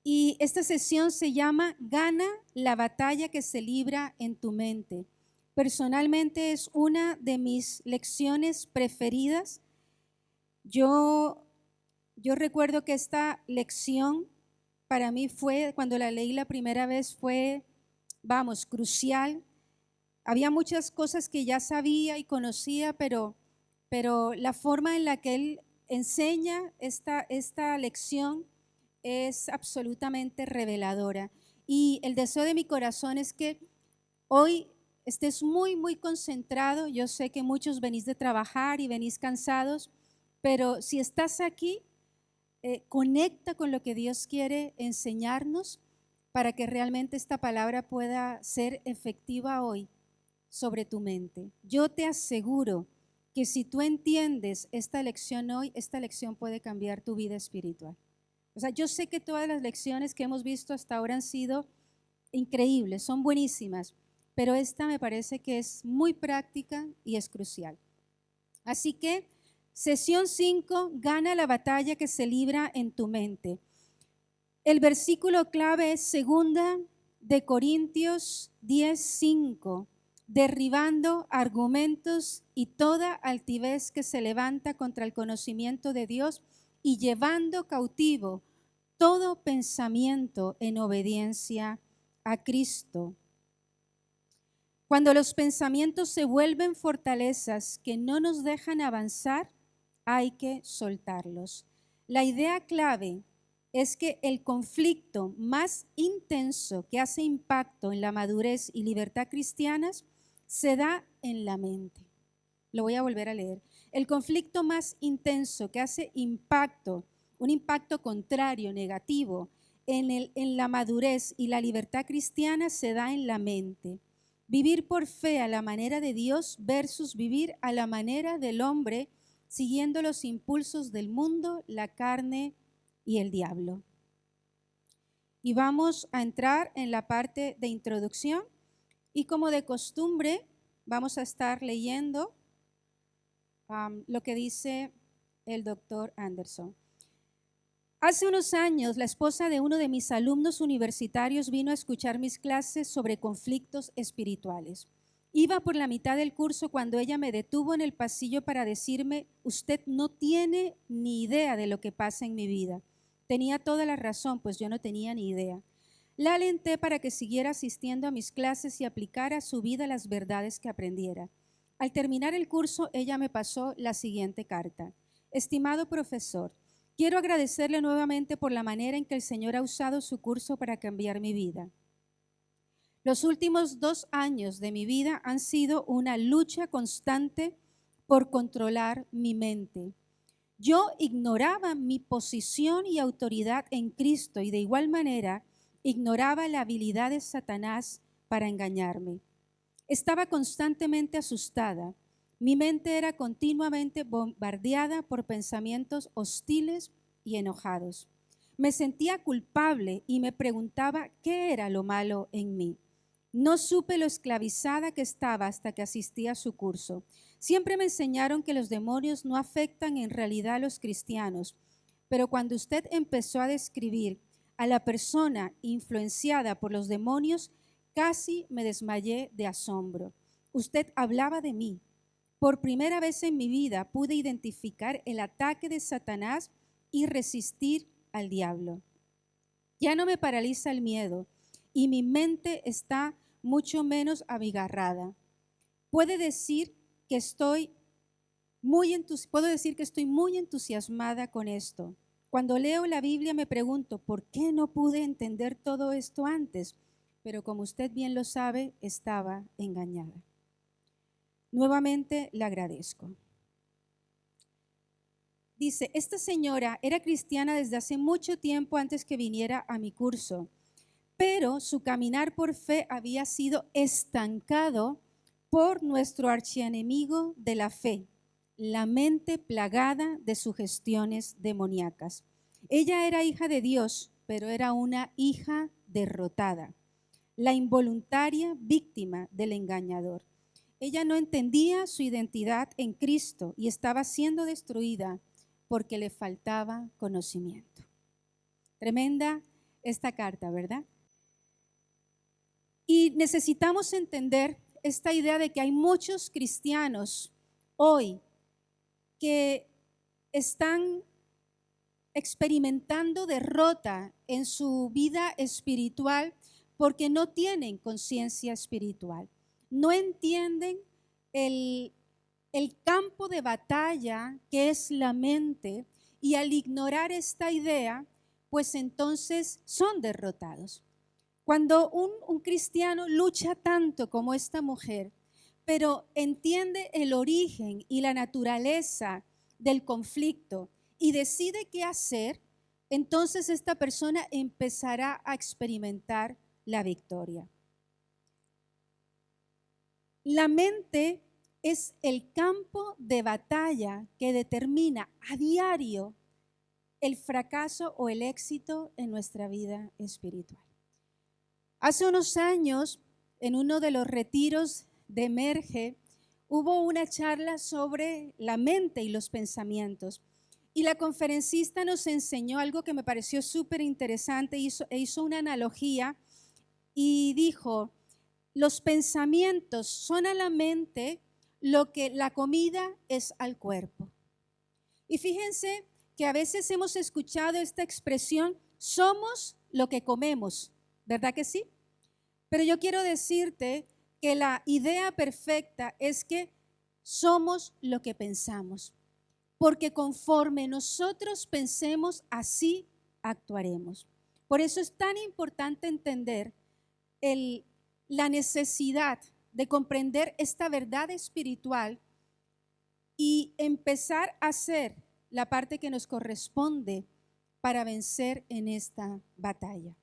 Y esta sesión se llama Gana la batalla que se libra en tu mente. Personalmente es una de mis lecciones preferidas. Yo recuerdo que esta lección para mí fue, cuando la leí la primera vez, fue, crucial. Había muchas cosas que ya sabía y conocía, pero la forma en la que él enseña esta lección es absolutamente reveladora. Y el deseo de mi corazón es que hoy estés muy, muy concentrado. Yo sé que muchos venís de trabajar y venís cansados, pero si estás aquí, conecta con lo que Dios quiere enseñarnos para que realmente esta palabra pueda ser efectiva hoy sobre tu mente. Yo te aseguro que si tú entiendes esta lección hoy, esta lección puede cambiar tu vida espiritual. O sea, yo sé que todas las lecciones que hemos visto hasta ahora han sido increíbles, son buenísimas, pero esta me parece que es muy práctica y es crucial. Así que, sesión 5, gana la batalla que se libra en tu mente. El versículo clave es 2 de Corintios 10:5, derribando argumentos y toda altivez que se levanta contra el conocimiento de Dios y llevando cautivo todo pensamiento en obediencia a Cristo. Cuando los pensamientos se vuelven fortalezas que no nos dejan avanzar, hay que soltarlos. La idea clave es que el conflicto más intenso que hace impacto en la madurez y libertad cristianas se da en la mente. Lo voy a volver a leer. El conflicto más intenso que hace impacto, un impacto contrario, negativo, en la madurez y la libertad cristiana se da en la mente. Vivir por fe a la manera de Dios versus vivir a la manera del hombre, siguiendo los impulsos del mundo, la carne y el diablo. Y vamos a entrar en la parte de introducción y como de costumbre vamos a estar leyendo lo que dice el doctor Anderson. Hace unos años, la esposa de uno de mis alumnos universitarios vino a escuchar mis clases sobre conflictos espirituales. Iba por la mitad del curso cuando ella me detuvo en el pasillo para decirme, usted no tiene ni idea de lo que pasa en mi vida. Tenía toda la razón, pues yo no tenía ni idea. La alenté para que siguiera asistiendo a mis clases y aplicara a su vida las verdades que aprendiera. Al terminar el curso, ella me pasó la siguiente carta. Estimado profesor, quiero agradecerle nuevamente por la manera en que el Señor ha usado su curso para cambiar mi vida. Los últimos 2 años de mi vida han sido una lucha constante por controlar mi mente. Yo ignoraba mi posición y autoridad en Cristo y de igual manera ignoraba la habilidad de Satanás para engañarme. Estaba constantemente asustada. Mi mente era continuamente bombardeada por pensamientos hostiles y enojados. Me sentía culpable y me preguntaba qué era lo malo en mí. No supe lo esclavizada que estaba hasta que asistí a su curso. Siempre me enseñaron que los demonios no afectan en realidad a los cristianos, pero cuando usted empezó a describir a la persona influenciada por los demonios, casi me desmayé de asombro. Usted hablaba de mí. Por primera vez en mi vida pude identificar el ataque de Satanás y resistir al diablo. Ya no me paraliza el miedo y mi mente está mucho menos abigarrada. Puedo decir que estoy muy entusiasmada con esto. Cuando leo la Biblia me pregunto, ¿por qué no pude entender todo esto antes? Pero como usted bien lo sabe, estaba engañada. Nuevamente le agradezco. Dice, esta señora era cristiana desde hace mucho tiempo antes que viniera a mi curso, pero su caminar por fe había sido estancado por nuestro archienemigo de la fe, la mente plagada de sugestiones demoníacas. Ella era hija de Dios, pero era una hija derrotada, la involuntaria víctima del engañador. Ella no entendía su identidad en Cristo y estaba siendo destruida porque le faltaba conocimiento. Tremenda esta carta, ¿verdad? Y necesitamos entender esta idea de que hay muchos cristianos hoy que están experimentando derrota en su vida espiritual porque no tienen conciencia espiritual. No entienden el campo de batalla que es la mente, y al ignorar esta idea, pues entonces son derrotados. Cuando un cristiano lucha tanto como esta mujer, pero entiende el origen y la naturaleza del conflicto y decide qué hacer, entonces esta persona empezará a experimentar la victoria. La mente es el campo de batalla que determina a diario el fracaso o el éxito en nuestra vida espiritual. Hace unos años, en uno de los retiros de Emerge, hubo una charla sobre la mente y los pensamientos. Y la conferencista nos enseñó algo que me pareció súper interesante, hizo una analogía y dijo: los pensamientos son a la mente lo que la comida es al cuerpo. Y fíjense que a veces hemos escuchado esta expresión: somos lo que comemos, ¿verdad que sí? Pero yo quiero decirte que la idea perfecta es que somos lo que pensamos, porque conforme nosotros pensemos, así actuaremos. Por eso es tan importante entender la necesidad de comprender esta verdad espiritual y empezar a hacer la parte que nos corresponde para vencer en esta batalla.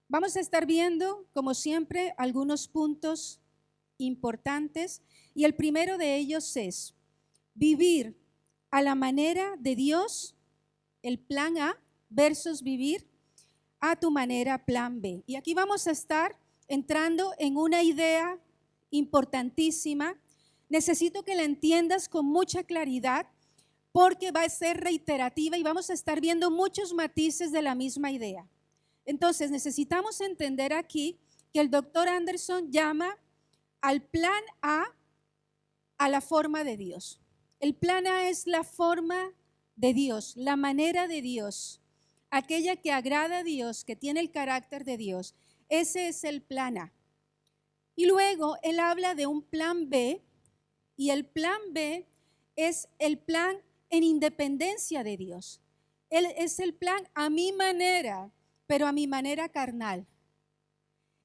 Vamos a estar viendo, como siempre, algunos puntos importantes, y el primero de ellos es vivir a la manera de Dios, el plan A, versus vivir a tu manera, plan B. Y aquí vamos a estar entrando en una idea importantísima. Necesito que la entiendas con mucha claridad porque va a ser reiterativa y vamos a estar viendo muchos matices de la misma idea. Entonces necesitamos entender aquí que el doctor Anderson llama al plan A la forma de Dios. El plan A es la forma de Dios, la manera de Dios, aquella que agrada a Dios, que tiene el carácter de Dios. Ese es el plan A. Y luego él habla de un plan B, y el plan B es el plan en independencia de Dios. Él es el plan a mi manera, pero a mi manera carnal.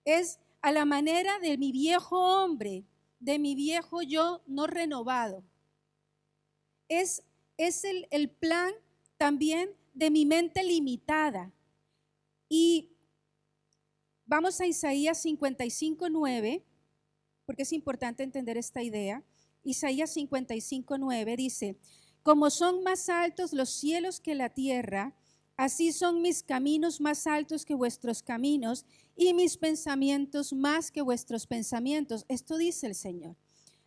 Es a la manera de mi viejo hombre, de mi viejo yo no renovado. Es el plan también de mi mente limitada. Y vamos a Isaías 55:9, porque es importante entender esta idea. Isaías 55:9 dice: como son más altos los cielos que la tierra, así son mis caminos más altos que vuestros caminos y mis pensamientos más que vuestros pensamientos. Esto dice el Señor.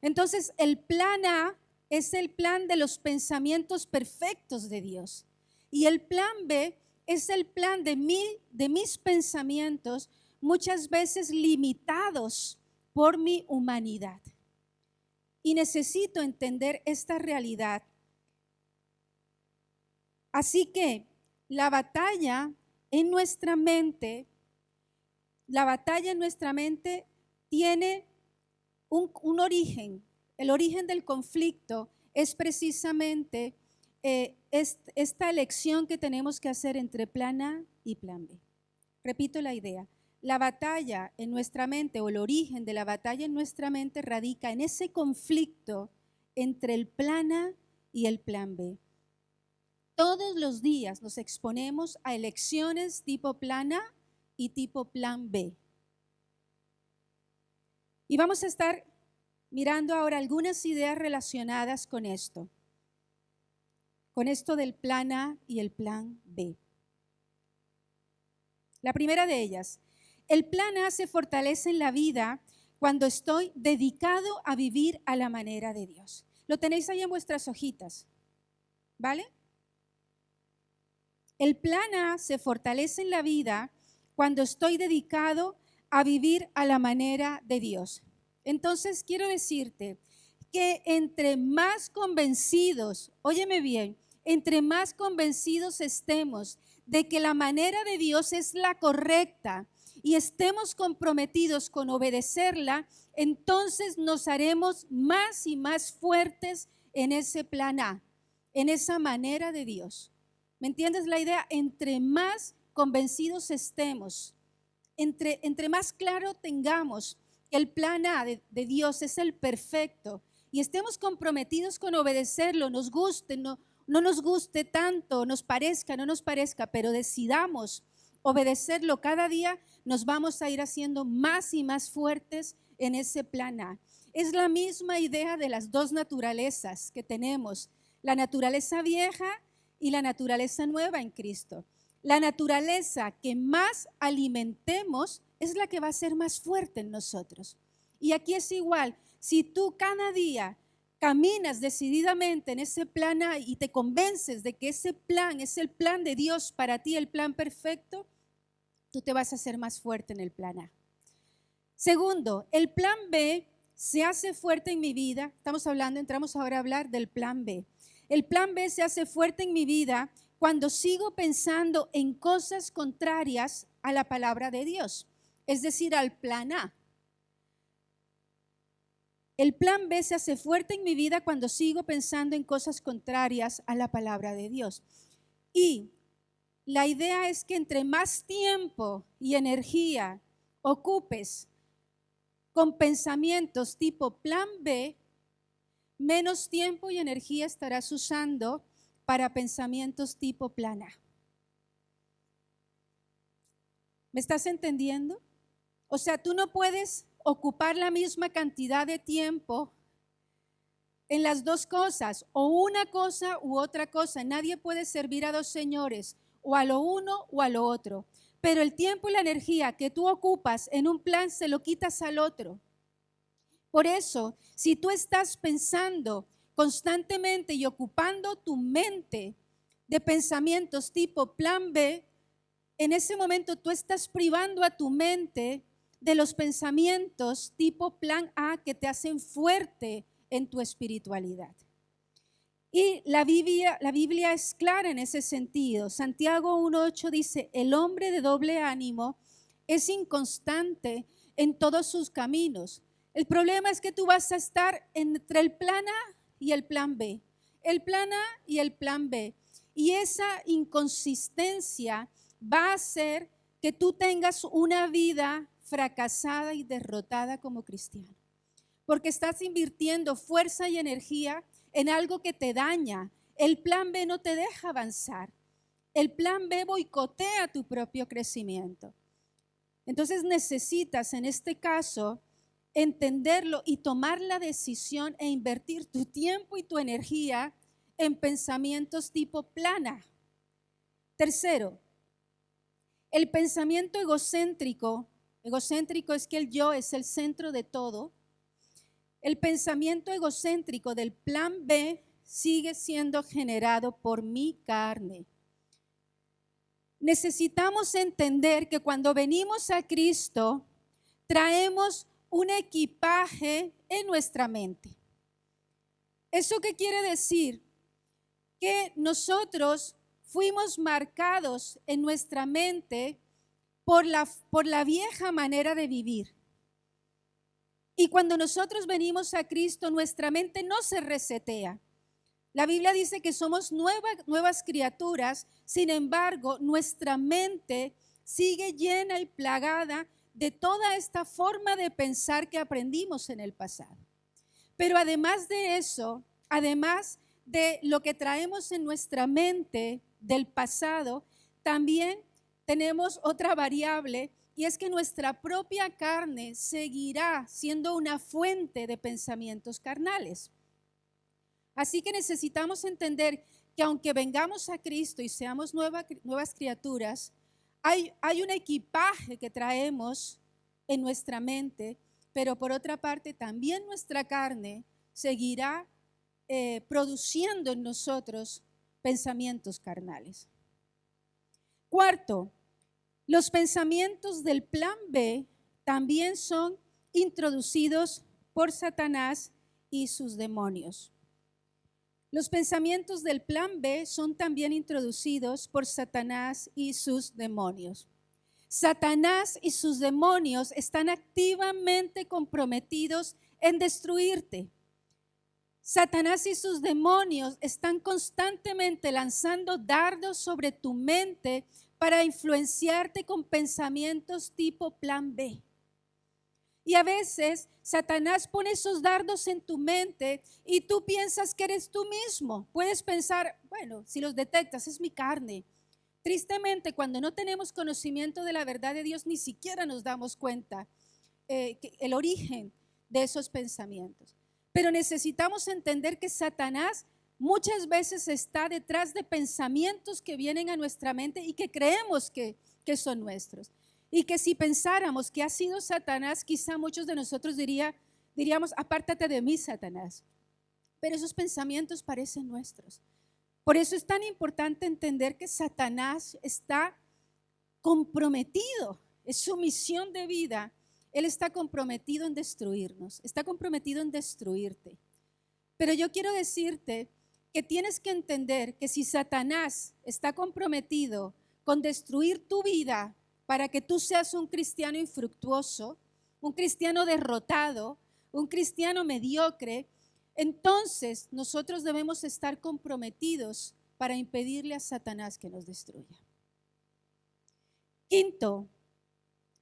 Entonces, el plan A es el plan de los pensamientos perfectos de Dios. Y el plan B es el plan de mis pensamientos, muchas veces limitados por mi humanidad. Y necesito entender esta realidad. Así que la batalla en nuestra mente tiene un origen. El origen del conflicto es precisamente esta elección que tenemos que hacer entre plan A y plan B. Repito la idea. La batalla en nuestra mente, o el origen de la batalla en nuestra mente, radica en ese conflicto entre el plan A y el plan B. Todos los días nos exponemos a elecciones tipo plan A y tipo plan B. Y vamos a estar mirando ahora algunas ideas relacionadas con esto del plan A y el plan B. La primera de ellas: el plan A se fortalece en la vida cuando estoy dedicado a vivir a la manera de Dios. Lo tenéis ahí en vuestras hojitas, ¿vale? El plan A se fortalece en la vida cuando estoy dedicado a vivir a la manera de Dios. Entonces quiero decirte que entre más convencidos, óyeme bien, entre más convencidos estemos de que la manera de Dios es la correcta y estemos comprometidos con obedecerla, entonces nos haremos más y más fuertes en ese plan A, en esa manera de Dios. ¿Me entiendes la idea? Entre más convencidos estemos, entre más claro tengamos que el plan A de Dios es el perfecto y estemos comprometidos con obedecerlo, nos guste, no nos guste tanto, nos parezca, no nos parezca, pero decidamos obedecerlo cada día, nos vamos a ir haciendo más y más fuertes en ese plan A. Es la misma idea de las dos naturalezas que tenemos, la naturaleza vieja y la naturaleza nueva en Cristo. La naturaleza que más alimentemos es la que va a ser más fuerte en nosotros. Y aquí es igual, si tú cada día caminas decididamente en ese plan A y te convences de que ese plan es el plan de Dios para ti, el plan perfecto, tú te vas a hacer más fuerte en el plan A. Segundo, el plan B se hace fuerte en mi vida. Entramos ahora a hablar del plan B. El plan B se hace fuerte en mi vida cuando sigo pensando en cosas contrarias a la palabra de Dios, es decir, al plan A. El plan B se hace fuerte en mi vida cuando sigo pensando en cosas contrarias a la palabra de Dios. Y la idea es que entre más tiempo y energía ocupes con pensamientos tipo plan B, menos tiempo y energía estarás usando para pensamientos tipo plan A. ¿Me estás entendiendo? O sea, tú no puedes ocupar la misma cantidad de tiempo en las dos cosas, o una cosa u otra cosa. Nadie puede servir a dos señores, o a lo uno o a lo otro. Pero el tiempo y la energía que tú ocupas en un plan se lo quitas al otro. Por eso, si tú estás pensando constantemente y ocupando tu mente de pensamientos tipo plan B, en ese momento tú estás privando a tu mente de los pensamientos tipo plan A que te hacen fuerte en tu espiritualidad. Y la Biblia es clara en ese sentido. Santiago 1:8 dice, el hombre de doble ánimo es inconstante en todos sus caminos. El problema es que tú vas a estar entre el plan A y el plan B. El plan A y el plan B. Y esa inconsistencia va a hacer que tú tengas una vida fracasada y derrotada como cristiano. Porque estás invirtiendo fuerza y energía en algo que te daña. El plan B no te deja avanzar. El plan B boicotea tu propio crecimiento. Entonces necesitas en este caso entenderlo y tomar la decisión e invertir tu tiempo y tu energía en pensamientos tipo plan A. Tercero, el pensamiento egocéntrico es que el yo es el centro de todo. El pensamiento egocéntrico del plan B sigue siendo generado por mi carne. Necesitamos entender que cuando venimos a Cristo, traemos un equipaje en nuestra mente. ¿Eso qué quiere decir? Que nosotros fuimos marcados en nuestra mente por la vieja manera de vivir. Y cuando nosotros venimos a Cristo, nuestra mente no se resetea. La Biblia dice que somos nuevas criaturas, sin embargo, nuestra mente sigue llena y plagada de toda esta forma de pensar que aprendimos en el pasado. Pero además de eso, además de lo que traemos en nuestra mente del pasado, también tenemos otra variable, y es que nuestra propia carne seguirá siendo una fuente de pensamientos carnales. Así que necesitamos entender que aunque vengamos a Cristo y seamos nuevas criaturas, hay un equipaje que traemos en nuestra mente, pero por otra parte también nuestra carne seguirá produciendo en nosotros pensamientos carnales. Cuarto, los pensamientos del plan B también son introducidos por Satanás y sus demonios. Los pensamientos del plan B son también introducidos por Satanás y sus demonios. Satanás y sus demonios están activamente comprometidos en destruirte. Satanás y sus demonios están constantemente lanzando dardos sobre tu mente para influenciarte con pensamientos tipo plan B. Y a veces Satanás pone esos dardos en tu mente y tú piensas que eres tú mismo. Puedes pensar, bueno, si los detectas, es mi carne. Tristemente, cuando no tenemos conocimiento de la verdad de Dios, ni siquiera nos damos cuenta el origen de esos pensamientos. Pero necesitamos entender que Satanás muchas veces está detrás de pensamientos que vienen a nuestra mente y que creemos que son nuestros. Y que si pensáramos que ha sido Satanás, quizá muchos de nosotros diríamos, apártate de mí, Satanás. Pero esos pensamientos parecen nuestros. Por eso es tan importante entender que Satanás está comprometido, es su misión de vida. Él está comprometido en destruirnos, está comprometido en destruirte. Pero yo quiero decirte que tienes que entender que si Satanás está comprometido con destruir tu vida para que tú seas un cristiano infructuoso, un cristiano derrotado, un cristiano mediocre, entonces nosotros debemos estar comprometidos para impedirle a Satanás que nos destruya. Quinto,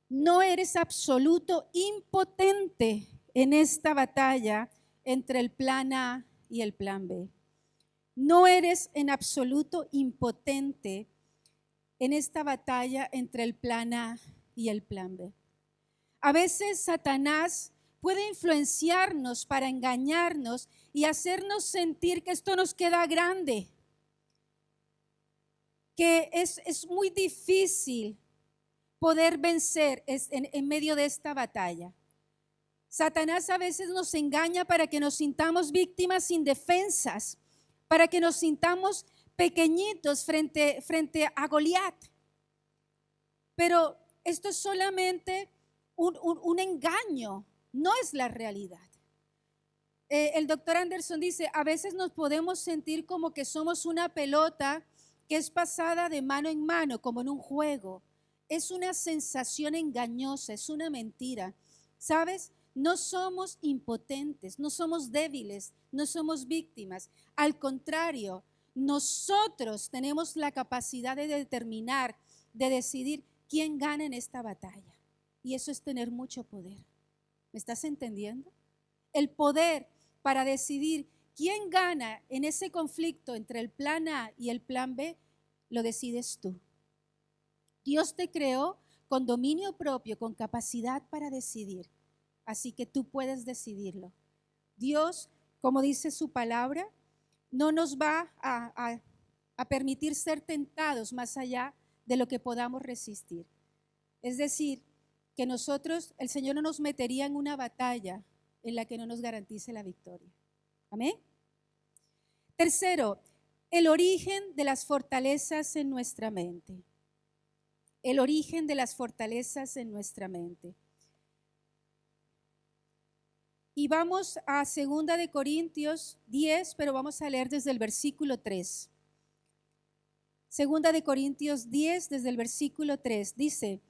no eres absoluto impotente en esta batalla entre el plan A y el plan B. No eres en absoluto impotente en esta batalla entre el plan A y el plan B. A veces Satanás puede influenciarnos para engañarnos y hacernos sentir que esto nos queda grande, que es muy difícil poder vencer en medio de esta batalla. Satanás a veces nos engaña para que nos sintamos víctimas indefensas, para que nos sintamos pequeñitos frente a Goliat. Pero esto es solamente un engaño, no es la realidad. El doctor Anderson dice, a veces nos podemos sentir como que somos una pelota que es pasada de mano en mano, como en un juego. Es una sensación engañosa, es una mentira. ¿Sabes? No somos impotentes, no somos débiles, no somos víctimas. Al contrario, nosotros tenemos la capacidad de determinar, de decidir quién gana en esta batalla. Y eso es tener mucho poder. ¿Me estás entendiendo? El poder para decidir quién gana en ese conflicto entre el plan A y el plan B, lo decides tú. Dios te creó con dominio propio, con capacidad para decidir. Así que tú puedes decidirlo. Dios, como dice su palabra, no nos va a permitir ser tentados más allá de lo que podamos resistir. Es decir, que nosotros, el Señor no nos metería en una batalla en la que no nos garantice la victoria. Amén. Tercero, el origen de las fortalezas en nuestra mente. El origen de las fortalezas en nuestra mente. Y vamos a 2 de Corintios 10, pero vamos a leer desde el versículo 3. 2 de Corintios 10, desde el versículo 3, dice,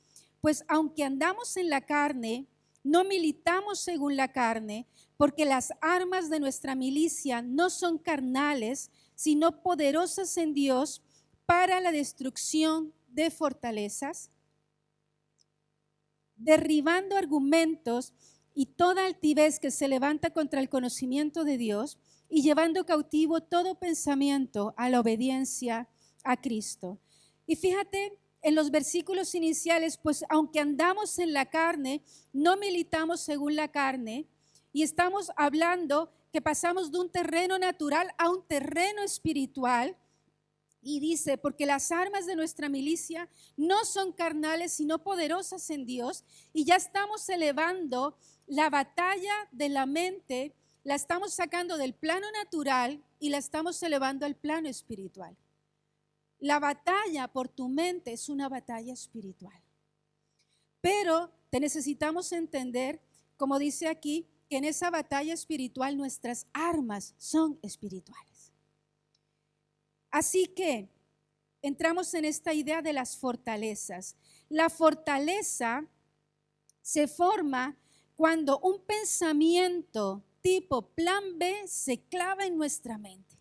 pues aunque andamos en la carne, no militamos según la carne, porque las armas de nuestra milicia no son carnales, sino poderosas en Dios para la destrucción de fortalezas, derribando argumentos y toda altivez que se levanta contra el conocimiento de Dios y llevando cautivo todo pensamiento a la obediencia a Cristo. Y fíjate en los versículos iniciales, pues aunque andamos en la carne, no militamos según la carne, y estamos hablando que pasamos de un terreno natural a un terreno espiritual. Y dice, porque las armas de nuestra milicia no son carnales, sino poderosas en Dios. Y ya estamos elevando la batalla de la mente, la estamos sacando del plano natural y la estamos elevando al plano espiritual. La batalla por tu mente es una batalla espiritual. Pero te necesitamos entender, como dice aquí, que en esa batalla espiritual nuestras armas son espirituales. Así que entramos en esta idea de las fortalezas. La fortaleza se forma cuando un pensamiento tipo plan B se clava en nuestra mente.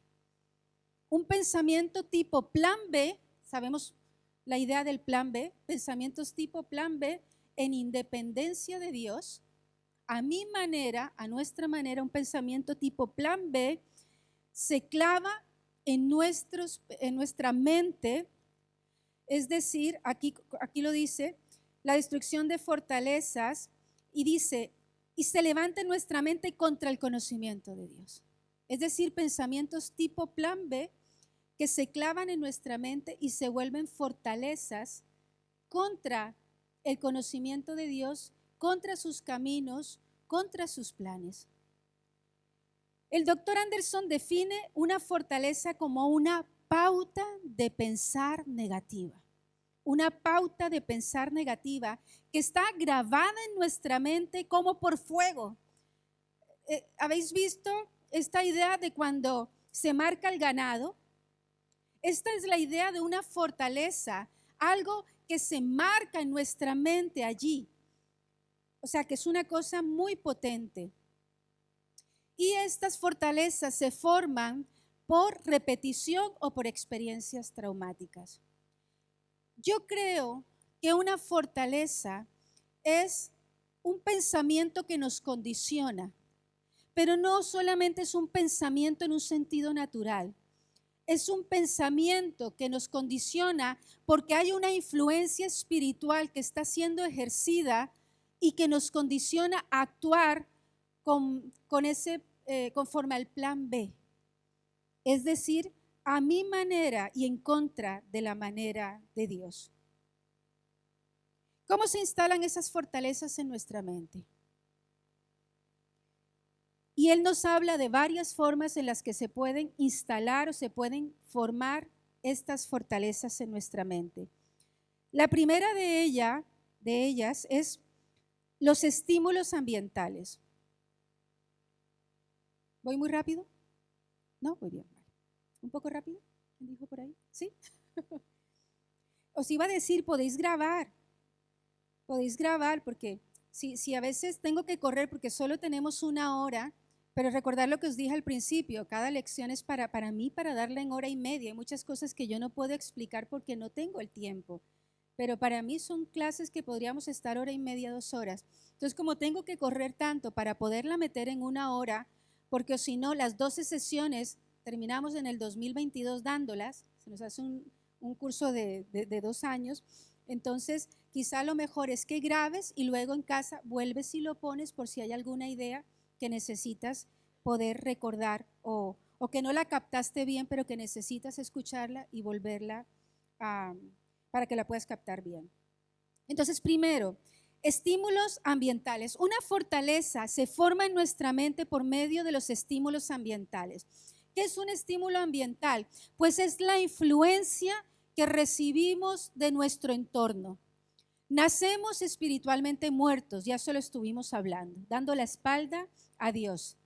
Un pensamiento tipo plan B, sabemos la idea del plan B, pensamientos tipo plan B en independencia de Dios, a mi manera, a nuestra manera, un pensamiento tipo plan B se clava en nuestra mente, es decir, aquí lo dice, la destrucción de fortalezas, y dice, y se levanta en nuestra mente contra el conocimiento de Dios. Es decir, pensamientos tipo plan B que se clavan en nuestra mente y se vuelven fortalezas contra el conocimiento de Dios, contra sus caminos, contra sus planes. El doctor Anderson define una fortaleza como una pauta de pensar negativa. Una pauta de pensar negativa que está grabada en nuestra mente como por fuego. ¿Habéis visto esta idea de cuando se marca el ganado? Esta es la idea de una fortaleza, algo que se marca en nuestra mente allí. O sea, que es una cosa muy potente. Y estas fortalezas se forman por repetición o por experiencias traumáticas. Yo creo que una fortaleza es un pensamiento que nos condiciona, pero no solamente es un pensamiento en un sentido natural. Es un pensamiento que nos condiciona porque hay una influencia espiritual que está siendo ejercida y que nos condiciona a actuar conforme al plan B. Es decir, a mi manera y en contra de la manera de Dios. ¿Cómo se instalan esas fortalezas en nuestra mente? Y él nos habla de varias formas en las que se pueden instalar o se pueden formar estas fortalezas en nuestra mente. La primera de ellas es los estímulos ambientales. ¿Voy muy rápido? No, muy bien. ¿Un poco rápido? ¿Quién dijo por ahí? ¿Sí? Os iba a decir, podéis grabar porque si a veces tengo que correr porque solo tenemos una hora, pero recordar lo que os dije al principio, cada lección es para mí, para darla en hora y media. Hay muchas cosas que yo no puedo explicar porque no tengo el tiempo, pero para mí son clases que podríamos estar hora y media, 2 horas. Entonces, como tengo que correr tanto para poderla meter en una hora, porque si no, las 12 sesiones terminamos en el 2022 dándolas, se nos hace un curso de 2 años, entonces quizá lo mejor es que grabes y luego en casa vuelves y lo pones por si hay alguna idea que necesitas poder recordar o que no la captaste bien, pero que necesitas escucharla y volverla para que la puedas captar bien. Entonces, primero, estímulos ambientales. Una fortaleza se forma en nuestra mente por medio de los estímulos ambientales. ¿Qué es un estímulo ambiental? Pues es la influencia que recibimos de nuestro entorno. Nacemos espiritualmente muertos, ya solo estuvimos hablando, dando la espalda a Dios.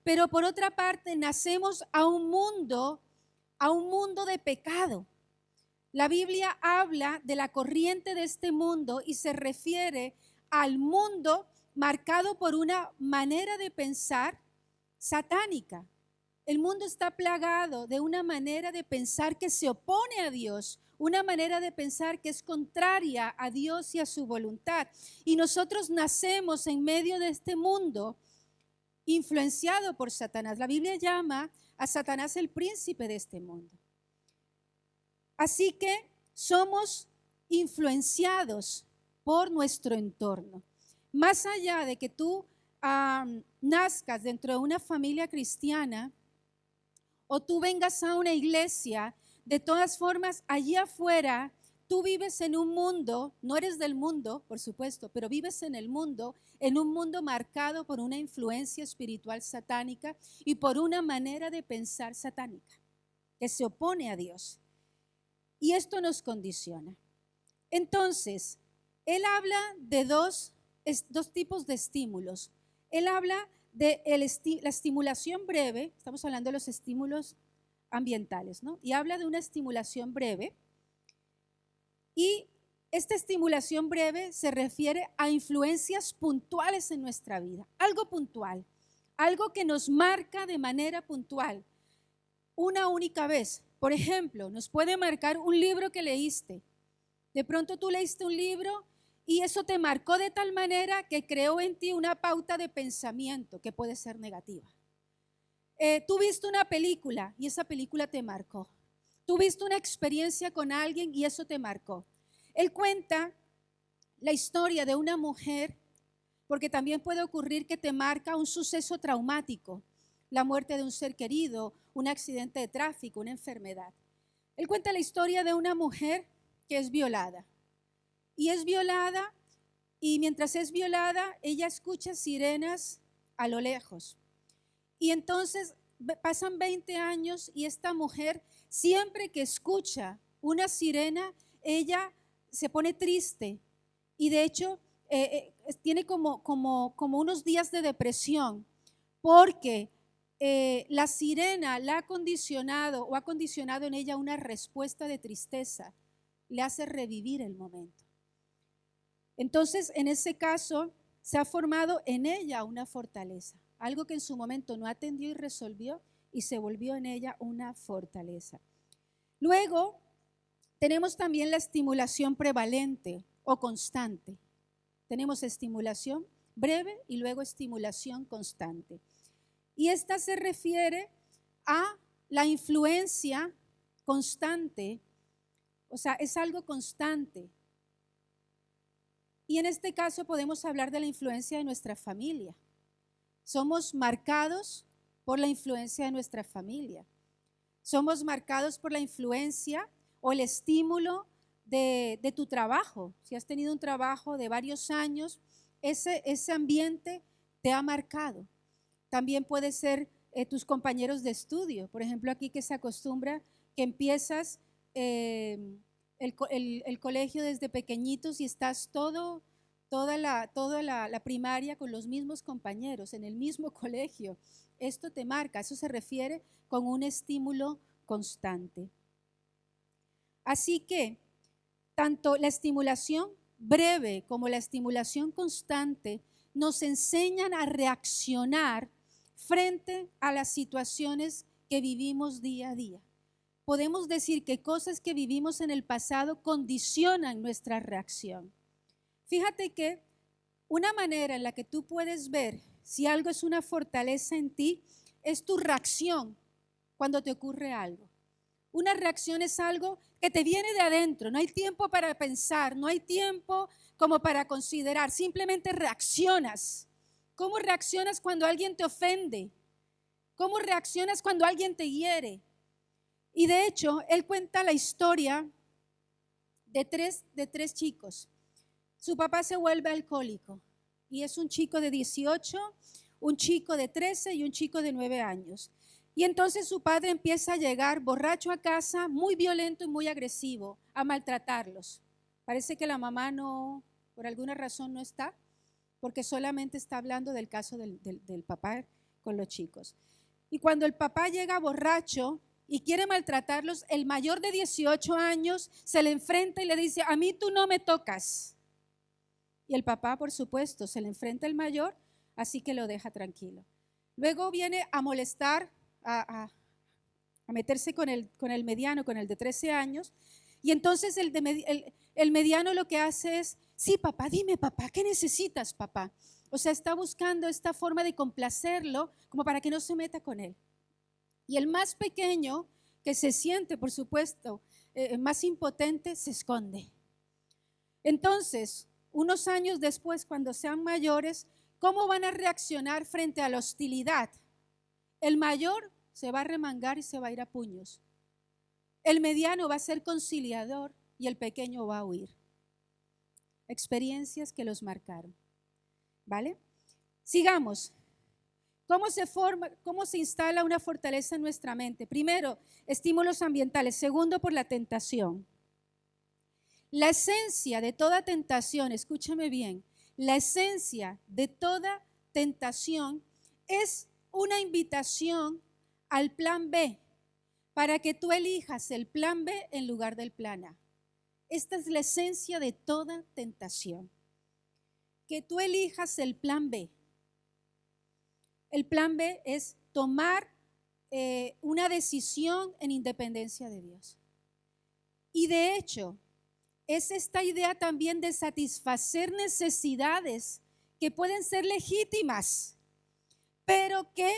Pero por otra parte, nacemos a un mundo de pecado. La Biblia habla de la corriente de este mundo y se refiere al mundo marcado por una manera de pensar satánica. El mundo está plagado de una manera de pensar que se opone a Dios, una manera de pensar que es contraria a Dios y a su voluntad. Y nosotros nacemos en medio de este mundo influenciado por Satanás. La Biblia llama a Satanás el príncipe de este mundo. Así que somos influenciados por nuestro entorno. Más allá de que tú nazcas dentro de una familia cristiana o tú vengas a una iglesia, de todas formas, allí afuera, tú vives en un mundo, no eres del mundo, por supuesto, pero vives en el mundo, en un mundo marcado por una influencia espiritual satánica y por una manera de pensar satánica que se opone a Dios. y esto nos condiciona. Entonces, él habla de dos tipos de estímulos. Él habla de la estimulación breve, estamos hablando de los estímulos ambientales, ¿no? Y habla de una estimulación breve, y esta estimulación breve se refiere a influencias puntuales en nuestra vida, algo puntual, algo que nos marca de manera puntual, una única vez. Por ejemplo, nos puede marcar un libro que leíste. De pronto tú leíste un libro y eso te marcó de tal manera que creó en ti una pauta de pensamiento que puede ser negativa. Tú viste una película y esa película te marcó. Tú viste una experiencia con alguien y eso te marcó. Él cuenta la historia de una mujer, porque también puede ocurrir que te marca un suceso traumático, la muerte de un ser querido, un accidente de tráfico, una enfermedad. Él cuenta la historia de una mujer que es violada. Y es violada, y mientras es violada, ella escucha sirenas a lo lejos. Y entonces pasan 20 años y esta mujer, siempre que escucha una sirena, ella se pone triste y de hecho tiene como unos días de depresión, porque la sirena la ha condicionado o ha condicionado en ella una respuesta de tristeza, le hace revivir el momento. Entonces, en ese caso, se ha formado en ella una fortaleza, algo que en su momento no atendió y resolvió, y se volvió en ella una fortaleza. Luego, tenemos también la estimulación prevalente o constante. Tenemos estimulación breve y luego estimulación constante. Y esta se refiere a la influencia constante, o sea, es algo constante. Y en este caso podemos hablar de la influencia de nuestra familia. Somos marcados por la influencia de nuestra familia. Somos marcados por la influencia o el estímulo de tu trabajo. Si has tenido un trabajo de varios años, ese ambiente te ha marcado. También puede ser tus compañeros de estudio. Por ejemplo, aquí que se acostumbra que empiezas el colegio desde pequeñitos y estás toda la primaria con los mismos compañeros, en el mismo colegio. Esto te marca, eso se refiere con un estímulo constante. Así que tanto la estimulación breve como la estimulación constante nos enseñan a reaccionar frente a las situaciones que vivimos día a día. Podemos decir que cosas que vivimos en el pasado condicionan nuestra reacción. Fíjate que una manera en la que tú puedes ver si algo es una fortaleza en ti es tu reacción cuando te ocurre algo. Una reacción es algo que te viene de adentro, no hay tiempo para pensar, no hay tiempo como para considerar, simplemente reaccionas. ¿Cómo reaccionas cuando alguien te ofende? ¿Cómo reaccionas cuando alguien te hiere? Y de hecho, él cuenta la historia de tres chicos. Su papá se vuelve alcohólico y es un chico de 18, un chico de 13 y un chico de 9 años. Y entonces su padre empieza a llegar borracho a casa, muy violento y muy agresivo, a maltratarlos. Parece que la mamá no, por alguna razón no está, porque solamente está hablando del caso del papá con los chicos. Y cuando el papá llega borracho y quiere maltratarlos, el mayor de 18 años se le enfrenta y le dice: a mí tú no me tocas. Y el papá, por supuesto, se le enfrenta al mayor, así que lo deja tranquilo. Luego viene a molestar, a meterse con el mediano, con el de 13 años, y entonces el mediano lo que hace es: sí, papá, dime, papá, ¿qué necesitas, papá? O sea, está buscando esta forma de complacerlo como para que no se meta con él. Y el más pequeño, que se siente, por supuesto, más impotente, se esconde. Entonces, unos años después, cuando sean mayores, ¿cómo van a reaccionar frente a la hostilidad? El mayor se va a remangar y se va a ir a puños. El mediano va a ser conciliador y el pequeño va a huir. Experiencias que los marcaron. ¿Vale? Sigamos. ¿Cómo se instala una fortaleza en nuestra mente? Primero, estímulos ambientales. Segundo, por la tentación. La esencia de toda tentación, escúchame bien, la esencia de toda tentación es una invitación al plan B, para que tú elijas el plan B en lugar del plan A. Esta es la esencia de toda tentación, que tú elijas el plan B. El plan B es tomar una decisión en independencia de Dios. Y de hecho, es esta idea también de satisfacer necesidades que pueden ser legítimas, pero que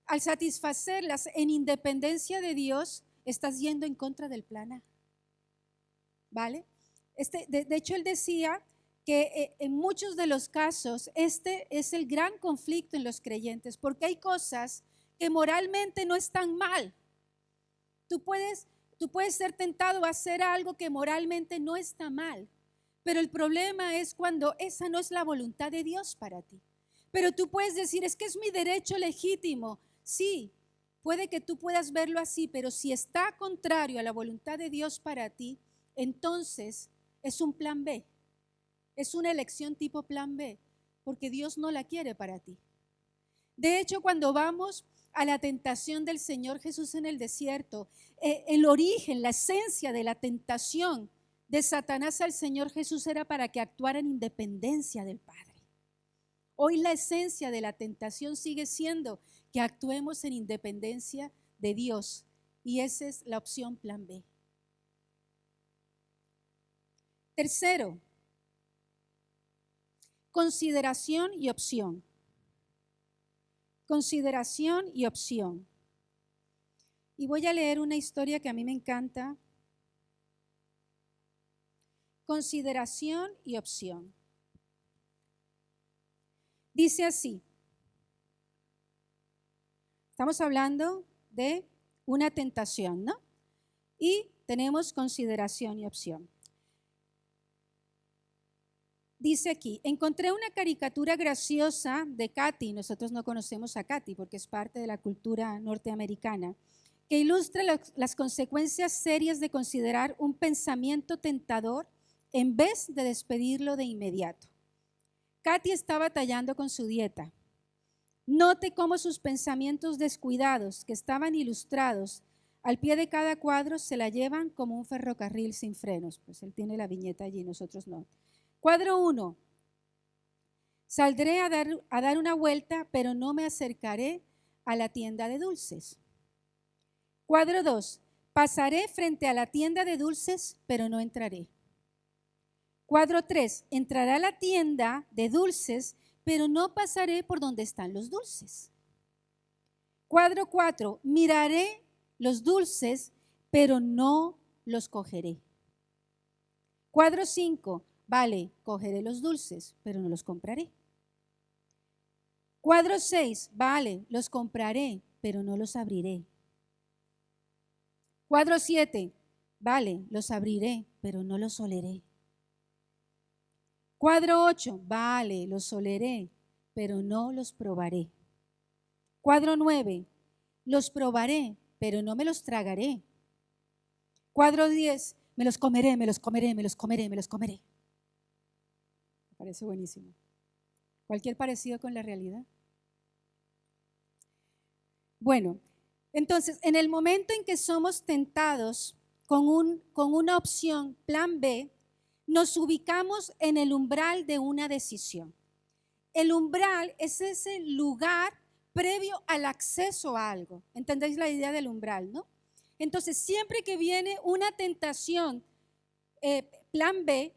al satisfacerlas en independencia de Dios, estás yendo en contra del plan A. ¿Vale? De hecho, él decía que en muchos de los casos este es el gran conflicto en los creyentes, porque hay cosas que moralmente no están mal. Tú puedes ser tentado a hacer algo que moralmente no está mal, pero el problema es cuando esa no es la voluntad de Dios para ti. Pero tú puedes decir, es que es mi derecho legítimo. Sí, puede que tú puedas verlo así, pero si está contrario a la voluntad de Dios para ti, entonces es un plan B. Es una elección tipo plan B, porque Dios no la quiere para ti. De hecho, cuando vamos a la tentación del Señor Jesús en el desierto, el origen, la esencia de la tentación de Satanás al Señor Jesús era para que actuara en independencia del Padre. Hoy la esencia de la tentación sigue siendo que actuemos en independencia de Dios, y esa es la opción plan B. Tercero, consideración y opción. Consideración y opción. Y voy a leer una historia que a mí me encanta. Consideración y opción. Dice así. Estamos hablando de una tentación, ¿no? Y tenemos consideración y opción. Dice aquí, encontré una caricatura graciosa de Katy, nosotros no conocemos a Katy porque es parte de la cultura norteamericana, que ilustra las consecuencias serias de considerar un pensamiento tentador en vez de despedirlo de inmediato. Katy está batallando con su dieta. Note cómo sus pensamientos descuidados, que estaban ilustrados al pie de cada cuadro, se la llevan como un ferrocarril sin frenos. Pues él tiene la viñeta allí, nosotros no. Cuadro 1. Saldré a dar una vuelta, pero no me acercaré a la tienda de dulces. Cuadro 2. Pasaré frente a la tienda de dulces, pero no entraré. Cuadro 3. Entraré a la tienda de dulces, pero no pasaré por donde están los dulces. Cuadro 4. Miraré los dulces, pero no los cogeré. Cuadro 5. Vale, cogeré los dulces, pero no los compraré. Cuadro 6. Vale, los compraré, pero no los abriré. Cuadro 7. Vale, los abriré, pero no los oleré. Cuadro 8. Vale, los oleré, pero no los probaré. Cuadro 9. Los probaré, pero no me los tragaré. Cuadro 10. Me los comeré, me los comeré, me los comeré, me los comeré. Me parece buenísimo. ¿Cualquier parecido con la realidad? Bueno, entonces, en el momento en que somos tentados con una opción, plan B, nos ubicamos en el umbral de una decisión. El umbral es ese lugar previo al acceso a algo. ¿Entendéis la idea del umbral, no? Entonces, siempre que viene una tentación, plan B,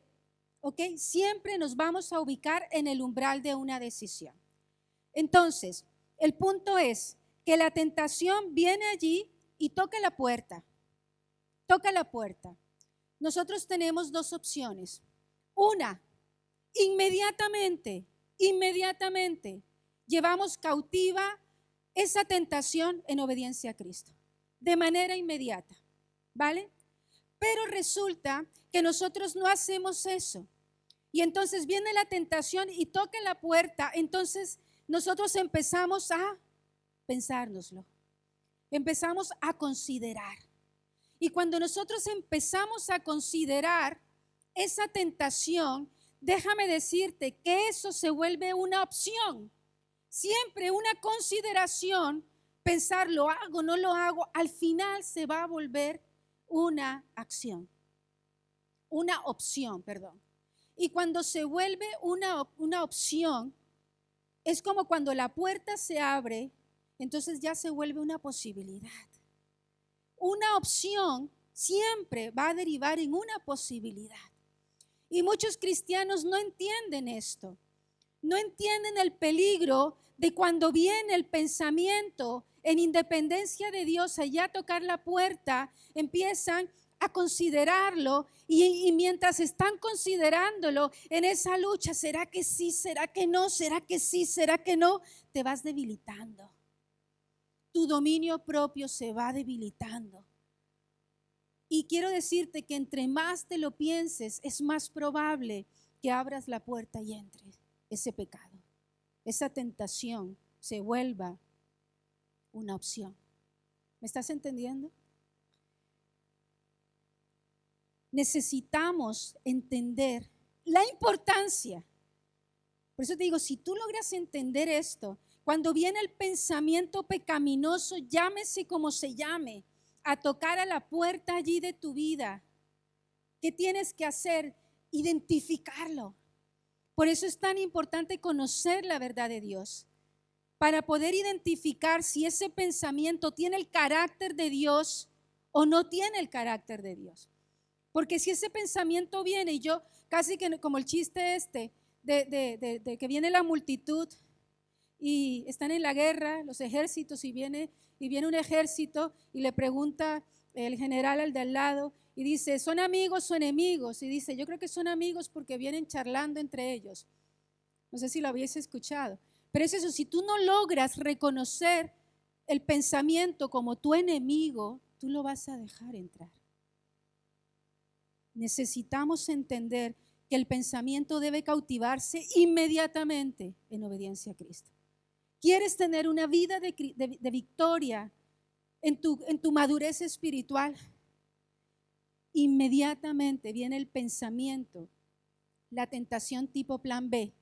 ¿ok? Siempre nos vamos a ubicar en el umbral de una decisión. Entonces, el punto es que la tentación viene allí y toca la puerta. Toca la puerta. Nosotros tenemos dos opciones. Una, inmediatamente llevamos cautiva esa tentación en obediencia a Cristo, de manera inmediata, ¿vale? Pero resulta que nosotros no hacemos eso. Y entonces viene la tentación y toca la puerta, entonces nosotros empezamos a pensárnoslo, empezamos a considerar. Y cuando nosotros empezamos a considerar, esa tentación, déjame decirte que eso se vuelve una opción. Siempre una consideración, pensar, lo hago, no lo hago, al final se va a volver una acción, una opción, perdón. Y cuando se vuelve una opción, es como cuando la puerta se abre, entonces ya se vuelve una posibilidad. Una opción siempre va a derivar en una posibilidad. Y muchos cristianos no entienden esto. No entienden el peligro de cuando viene el pensamiento en independencia de Dios allá a tocar la puerta, empiezan a considerarlo y mientras están considerándolo en esa lucha, ¿será que sí? ¿Será que no? ¿Será que sí? ¿Será que no? Te vas debilitando. Tu dominio propio se va debilitando. Y quiero decirte que entre más te lo pienses, es más probable que abras la puerta y entres ese pecado. Esa tentación se vuelva una opción. ¿Me estás entendiendo? Necesitamos entender la importancia. Por eso te digo, si tú logras entender esto, cuando viene el pensamiento pecaminoso, llámese como se llame, a tocar a la puerta allí de tu vida, ¿qué tienes que hacer? Identificarlo. Por eso es tan importante conocer la verdad de Dios, para poder identificar si ese pensamiento tiene el carácter de Dios o no tiene el carácter de Dios. Porque si ese pensamiento viene, y yo casi que como el chiste este, de que viene la multitud y están en la guerra, los ejércitos, y viene un ejército y le pregunta el general al de al lado y dice, ¿son amigos o enemigos? Y dice, yo creo que son amigos porque vienen charlando entre ellos. No sé si lo habéis escuchado. Pero es eso, si tú no logras reconocer el pensamiento como tu enemigo, tú lo vas a dejar entrar. Necesitamos entender que el pensamiento debe cautivarse inmediatamente en obediencia a Cristo. ¿Quieres tener una vida de victoria en tu madurez espiritual? Inmediatamente viene el pensamiento, la tentación tipo plan B.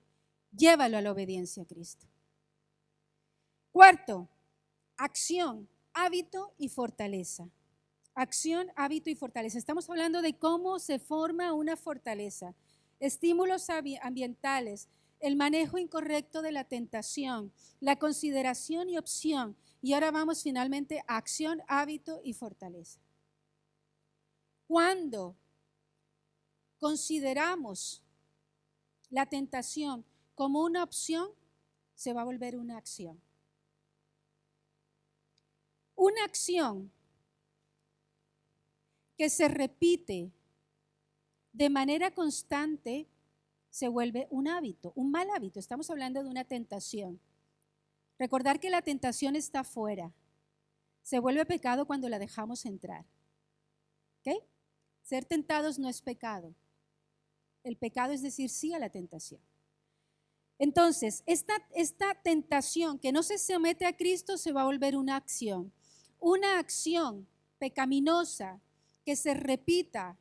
Llévalo a la obediencia a Cristo. Cuarto, acción, hábito y fortaleza. Acción, hábito y fortaleza. Estamos hablando de cómo se forma una fortaleza. Estímulos ambientales, el manejo incorrecto de la tentación, la consideración y opción. Y ahora vamos finalmente a acción, hábito y fortaleza. Cuando consideramos la tentación como una opción, se va a volver una acción. Una acción que se repite de manera constante se vuelve un hábito, un mal hábito. Estamos hablando de una tentación. Recordar que la tentación está afuera. Se vuelve pecado cuando la dejamos entrar. ¿Ok? Ser tentados no es pecado. El pecado es decir sí a la tentación. Entonces, esta tentación que no se somete a Cristo se va a volver una acción. Una acción pecaminosa que se repita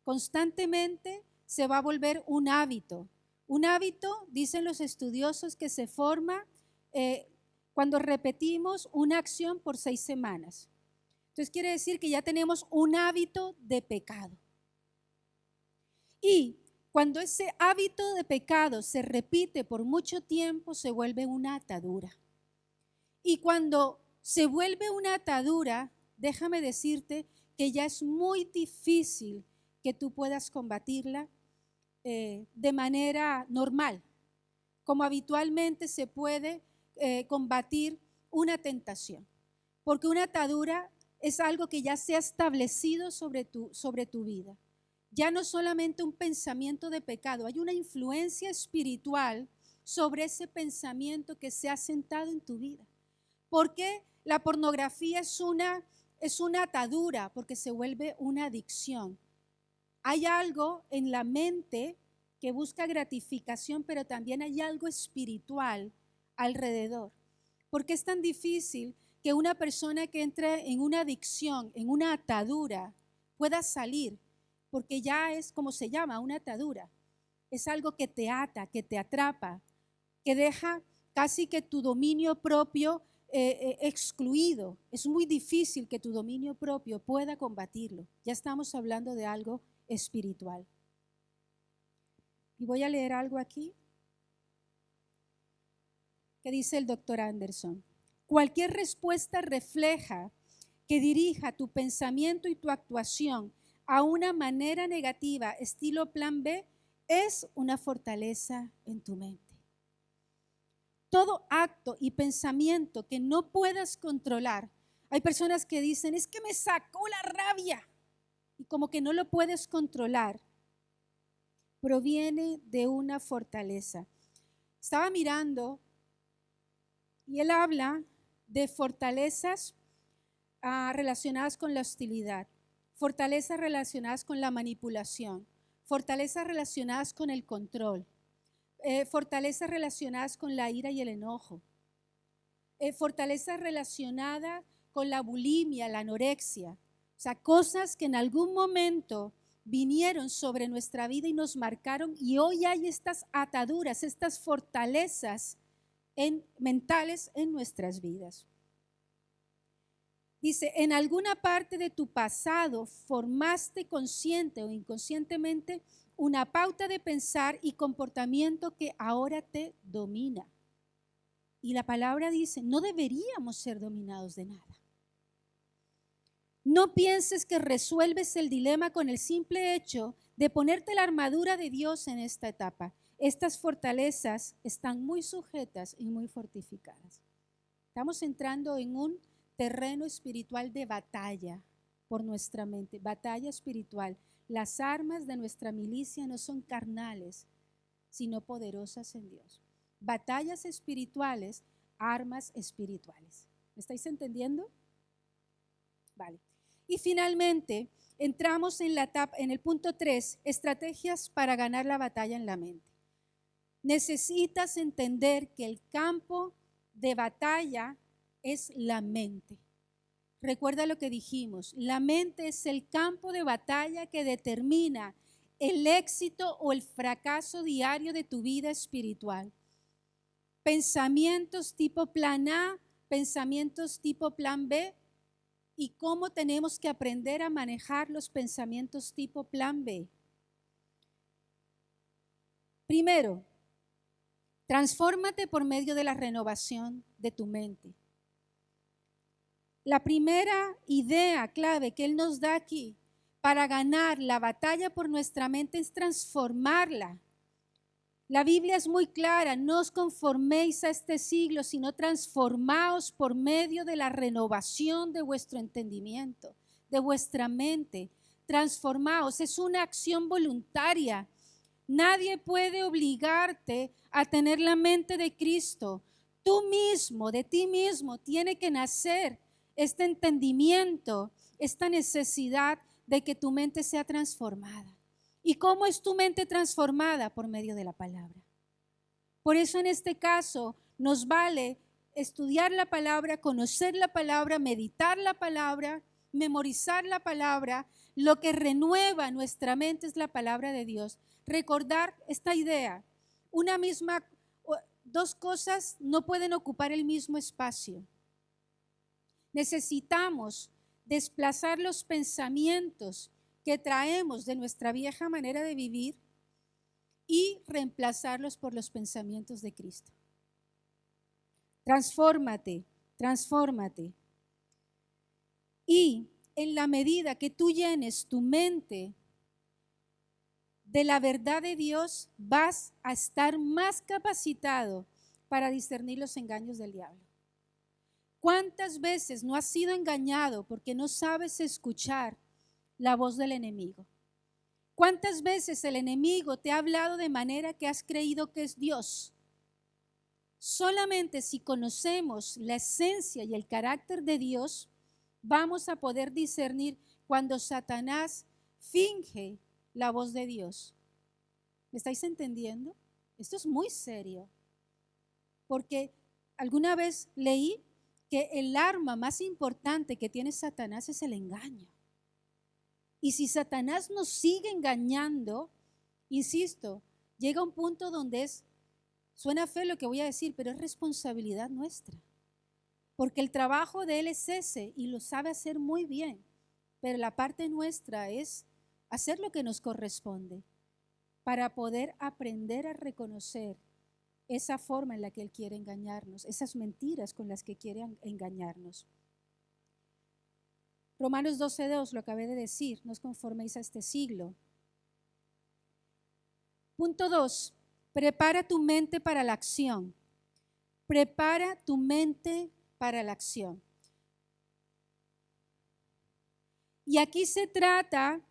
constantemente se va a volver un hábito. Un hábito, dicen los estudiosos, que se forma cuando repetimos una acción por 6 semanas. Entonces quiere decir que ya tenemos un hábito de pecado. Y cuando ese hábito de pecado se repite por mucho tiempo, se vuelve una atadura. Y cuando se vuelve una atadura, déjame decirte que ya es muy difícil que tú puedas combatirla de manera normal, como habitualmente se puede combatir una tentación. Porque una atadura es algo que ya se ha establecido sobre tu vida. Ya no solamente un pensamiento de pecado, hay una influencia espiritual sobre ese pensamiento que se ha sentado en tu vida. Porque la pornografía es una atadura, porque se vuelve una adicción. Hay algo en la mente que busca gratificación, pero también hay algo espiritual alrededor. Porque es tan difícil que una persona que entre en una adicción, en una atadura, pueda salir. porque ya es como se llama, una atadura. Es algo que te ata, que te atrapa, que deja casi que tu dominio propio excluido. Es muy difícil que tu dominio propio pueda combatirlo. Ya estamos hablando de algo espiritual. Y voy a leer algo aquí que dice el doctor Anderson. Cualquier respuesta refleja que dirija tu pensamiento y tu actuación a una manera negativa, estilo plan B, es una fortaleza en tu mente. Todo acto y pensamiento que no puedas controlar. Hay personas que dicen, es que me sacó la rabia, y como que no lo puedes controlar, proviene de una fortaleza. Estaba mirando y él habla de fortalezas relacionadas con la hostilidad, fortalezas relacionadas con la manipulación, fortalezas relacionadas con el control, fortalezas relacionadas con la ira y el enojo, fortalezas relacionadas con la bulimia, la anorexia, o sea, cosas que en algún momento vinieron sobre nuestra vida y nos marcaron, y hoy hay estas ataduras, estas fortalezas mentales en nuestras vidas. Dice, en alguna parte de tu pasado formaste consciente o inconscientemente una pauta de pensar y comportamiento que ahora te domina. Y la palabra dice, no deberíamos ser dominados de nada. No pienses que resuelves el dilema con el simple hecho de ponerte la armadura de Dios en esta etapa. Estas fortalezas están muy sujetas y muy fortificadas. Estamos entrando en un terreno espiritual de batalla por nuestra mente, batalla espiritual. Las armas de nuestra milicia no son carnales, sino poderosas en Dios. Batallas espirituales, armas espirituales. ¿Me estáis entendiendo? Vale. Y finalmente, entramos en el punto 3, estrategias para ganar la batalla en la mente. Necesitas entender que el campo de batalla es la mente. Recuerda lo que dijimos, la mente es el campo de batalla que determina el éxito o el fracaso diario de tu vida espiritual. Pensamientos tipo plan A, pensamientos tipo plan B, y cómo tenemos que aprender a manejar los pensamientos tipo plan B. Primero, transfórmate por medio de la renovación de tu mente. La primera idea clave que él nos da aquí para ganar la batalla por nuestra mente es transformarla. La Biblia es muy clara, no os conforméis a este siglo, sino transformaos por medio de la renovación de vuestro entendimiento, de vuestra mente. Transformaos, es una acción voluntaria. Nadie puede obligarte a tener la mente de Cristo. Tú mismo, de ti mismo, tiene que nacer este entendimiento, esta necesidad de que tu mente sea transformada. ¿Y cómo es tu mente transformada? Por medio de la palabra. Por eso en este caso nos vale estudiar la palabra, conocer la palabra, meditar la palabra, memorizar la palabra. Lo que renueva nuestra mente es la palabra de Dios. Recordar esta idea, dos cosas no pueden ocupar el mismo espacio. Necesitamos desplazar los pensamientos que traemos de nuestra vieja manera de vivir y reemplazarlos por los pensamientos de Cristo. Transfórmate, transfórmate. Y en la medida que tú llenes tu mente de la verdad de Dios, vas a estar más capacitado para discernir los engaños del diablo. ¿Cuántas veces no has sido engañado porque no sabes escuchar la voz del enemigo? ¿Cuántas veces el enemigo te ha hablado de manera que has creído que es Dios? Solamente si conocemos la esencia y el carácter de Dios, vamos a poder discernir cuando Satanás finge la voz de Dios. ¿Me estáis entendiendo? Esto es muy serio, porque alguna vez leí que el arma más importante que tiene Satanás es el engaño. Y si Satanás nos sigue engañando, insisto, llega un punto donde suena feo lo que voy a decir, pero es responsabilidad nuestra. Porque el trabajo de él es ese y lo sabe hacer muy bien. Pero la parte nuestra es hacer lo que nos corresponde para poder aprender a reconocer esa forma en la que él quiere engañarnos, esas mentiras con las que quiere engañarnos. Romanos 12:2, lo acabé de decir, no os conforméis a este siglo. Punto 2, prepara tu mente para la acción. Prepara tu mente para la acción. Y aquí se trata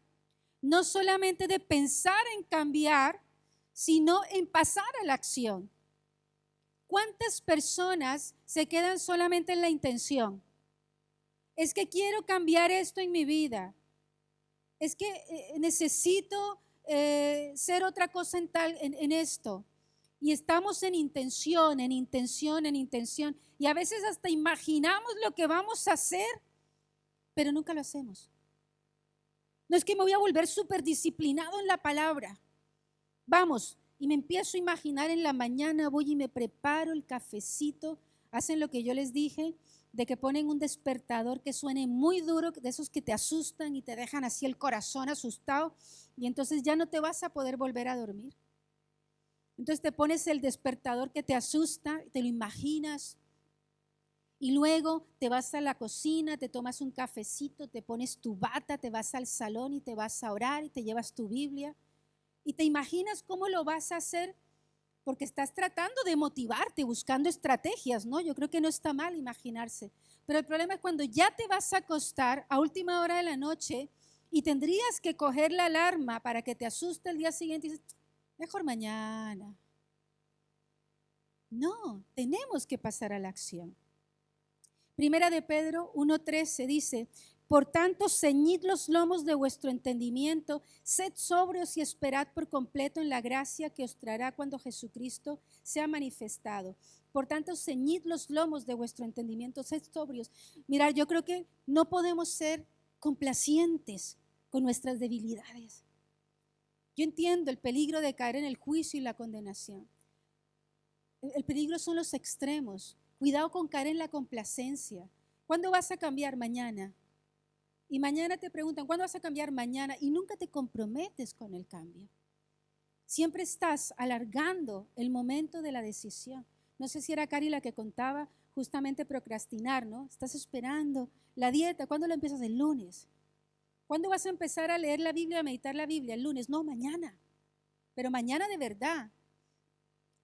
no solamente de pensar en cambiar, sino en pasar a la acción. ¿Cuántas personas se quedan solamente en la intención? Es que quiero cambiar esto en mi vida. Es que necesito ser otra cosa en esto. Y estamos en intención. Y a veces hasta imaginamos lo que vamos a hacer, pero nunca lo hacemos. No es que me voy a volver súper disciplinado en la palabra. Vamos, y me empiezo a imaginar en la mañana, voy y me preparo el cafecito. Hacen lo que yo les dije, de que ponen un despertador que suene muy duro, de esos que te asustan y te dejan así el corazón asustado, y entonces ya no te vas a poder volver a dormir. Entonces te pones el despertador que te asusta, te lo imaginas, y luego te vas a la cocina, te tomas un cafecito, te pones tu bata, te vas al salón y te vas a orar y te llevas tu Biblia y te imaginas cómo lo vas a hacer porque estás tratando de motivarte, buscando estrategias, ¿no? Yo creo que no está mal imaginarse, pero el problema es cuando ya te vas a acostar a última hora de la noche y tendrías que coger la alarma para que te asuste el día siguiente y dices, mejor mañana. No, tenemos que pasar a la acción. Primera de Pedro 1:13 dice, por tanto, ceñid los lomos de vuestro entendimiento, sed sobrios y esperad por completo en la gracia que os traerá cuando Jesucristo sea manifestado. Por tanto, ceñid los lomos de vuestro entendimiento, sed sobrios. Mirad, yo creo que no podemos ser complacientes con nuestras debilidades. Yo entiendo el peligro de caer en el juicio y la condenación. El peligro son los extremos. Cuidado con caer en la complacencia. ¿Cuándo vas a cambiar? Mañana. Y mañana te preguntan, ¿cuándo vas a cambiar? Mañana. Y nunca te comprometes con el cambio. Siempre estás alargando el momento de la decisión. No sé si era Cari la que contaba justamente procrastinar, ¿no? Estás esperando la dieta. ¿Cuándo la empiezas? El lunes. ¿Cuándo vas a empezar a leer la Biblia, a meditar la Biblia? El lunes. No, mañana. Pero mañana de verdad.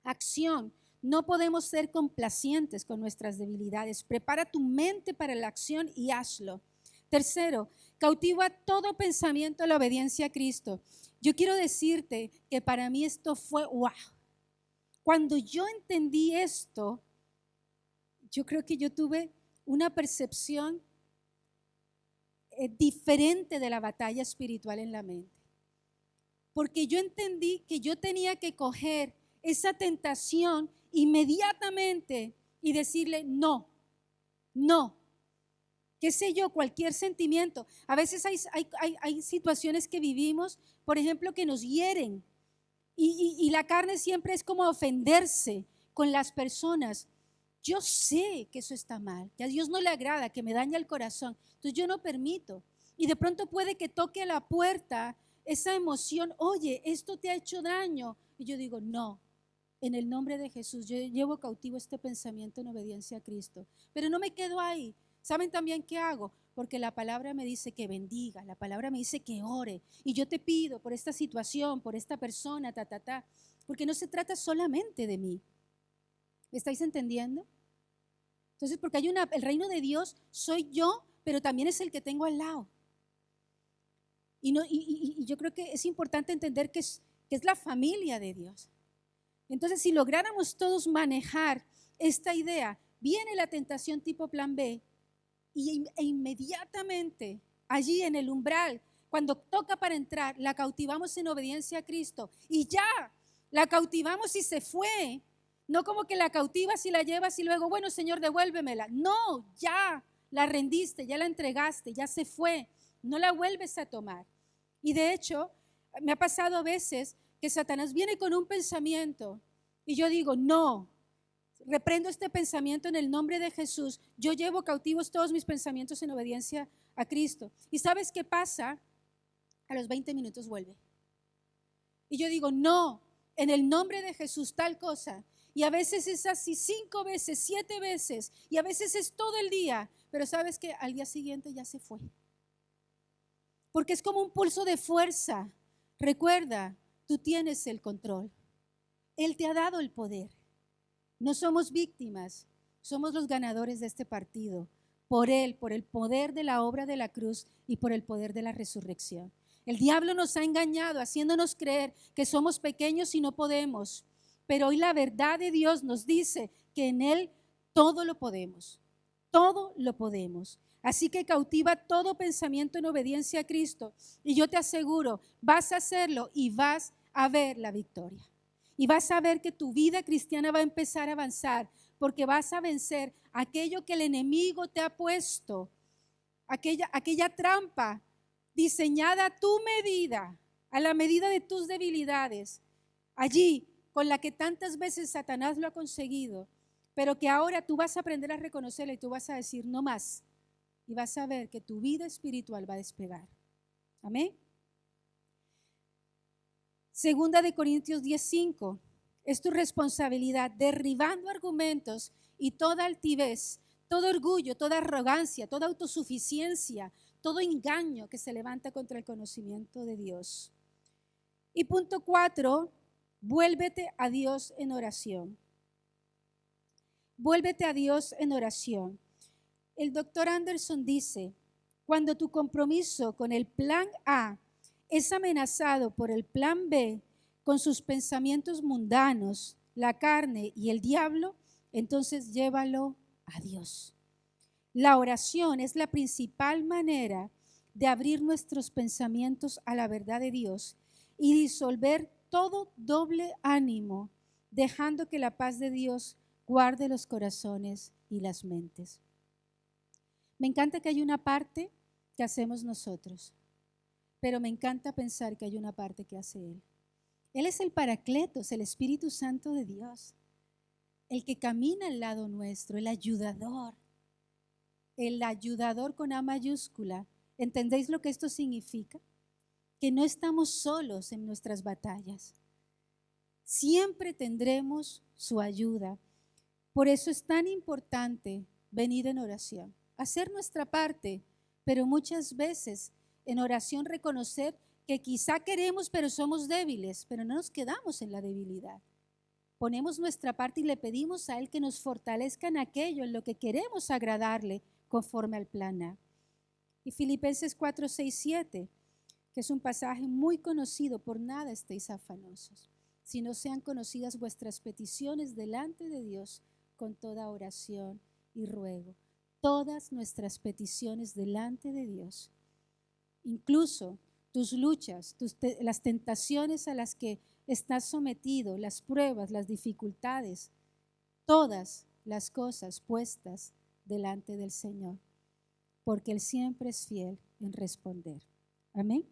Acción. No podemos ser complacientes con nuestras debilidades. Prepara tu mente para la acción y hazlo. Tercero, cautiva todo pensamiento a la obediencia a Cristo. Yo quiero decirte que para mí esto fue wow. Cuando yo entendí esto, yo creo que yo tuve una percepción diferente de la batalla espiritual en la mente. Porque yo entendí que yo tenía que coger esa tentación inmediatamente y decirle no, no, qué sé yo, cualquier sentimiento. A veces hay situaciones que vivimos, por ejemplo, que nos hieren y la carne siempre es como ofenderse con las personas. Yo sé que eso está mal, que a Dios no le agrada, que me daña el corazón, entonces yo no permito. Y de pronto puede que toque a la puerta esa emoción, oye, esto te ha hecho daño. Y yo digo, no. En el nombre de Jesús, yo llevo cautivo este pensamiento en obediencia a Cristo. Pero no me quedo ahí. ¿Saben también qué hago? Porque la palabra me dice que bendiga, la palabra me dice que ore. Y yo te pido por esta situación, por esta persona, porque no se trata solamente de mí. ¿Me estáis entendiendo? Entonces, porque el reino de Dios soy yo, pero también es el que tengo al lado. Y yo creo que es importante entender que es la familia de Dios. Entonces, si lográramos todos manejar esta idea, viene la tentación tipo plan B e inmediatamente allí en el umbral, cuando toca para entrar, la cautivamos en obediencia a Cristo y ya, la cautivamos y se fue. No como que la cautivas y la llevas y luego, bueno, Señor, devuélvemela. No, ya la rendiste, ya la entregaste, ya se fue. No la vuelves a tomar. Y de hecho, me ha pasado a veces que Satanás viene con un pensamiento y yo digo, no, reprendo este pensamiento en el nombre de Jesús. Yo llevo cautivos todos mis pensamientos en obediencia a Cristo. ¿Y sabes qué pasa? A los 20 minutos vuelve. Y yo digo, no, en el nombre de Jesús, tal cosa. Y a veces es así 5 veces, 7 veces, y a veces es todo el día. Pero sabes que al día siguiente ya se fue. Porque es como un pulso de fuerza. Recuerda, tú tienes el control. Él te ha dado el poder. No somos víctimas, somos los ganadores de este partido. Por Él, por el poder de la obra de la cruz y por el poder de la resurrección. El diablo nos ha engañado haciéndonos creer que somos pequeños y no podemos. Pero hoy la verdad de Dios nos dice que en Él todo lo podemos. Todo lo podemos. Así que cautiva todo pensamiento en obediencia a Cristo. Y yo te aseguro, vas a hacerlo y vas a ver la victoria. Y vas a ver que tu vida cristiana va a empezar a avanzar, porque vas a vencer aquello que el enemigo te ha puesto, aquella trampa diseñada a tu medida, a la medida de tus debilidades, allí con la que tantas veces Satanás lo ha conseguido, pero que ahora tú vas a aprender a reconocerla y tú vas a decir no más, y vas a ver que tu vida espiritual va a despegar. Amén. Segunda de Corintios 10:5, es tu responsabilidad derribando argumentos y toda altivez, todo orgullo, toda arrogancia, toda autosuficiencia, todo engaño que se levanta contra el conocimiento de Dios. Y punto 4, vuélvete a Dios en oración. Vuélvete a Dios en oración. El doctor Anderson dice, cuando tu compromiso con el plan A es amenazado por el plan B, con sus pensamientos mundanos, la carne y el diablo, entonces llévalo a Dios. La oración es la principal manera de abrir nuestros pensamientos a la verdad de Dios y disolver todo doble ánimo, dejando que la paz de Dios guarde los corazones y las mentes. Me encanta que hay una parte que hacemos nosotros, pero me encanta pensar que hay una parte que hace Él. Él es el Paracletos, el Espíritu Santo de Dios, el que camina al lado nuestro, el ayudador con A mayúscula. ¿Entendéis lo que esto significa? Que no estamos solos en nuestras batallas. Siempre tendremos su ayuda. Por eso es tan importante venir en oración, hacer nuestra parte, pero muchas veces en oración reconocer que quizá queremos, pero somos débiles, pero no nos quedamos en la debilidad. Ponemos nuestra parte y le pedimos a Él que nos fortalezca en aquello, en lo que queremos agradarle conforme al plan A. Y Filipenses 4, 6, 7, que es un pasaje muy conocido, por nada estéis afanosos, sino sean conocidas vuestras peticiones delante de Dios con toda oración y ruego. Todas nuestras peticiones delante de Dios, incluso tus luchas, las tentaciones a las que estás sometido, las pruebas, las dificultades, todas las cosas puestas delante del Señor, porque Él siempre es fiel en responder. Amén.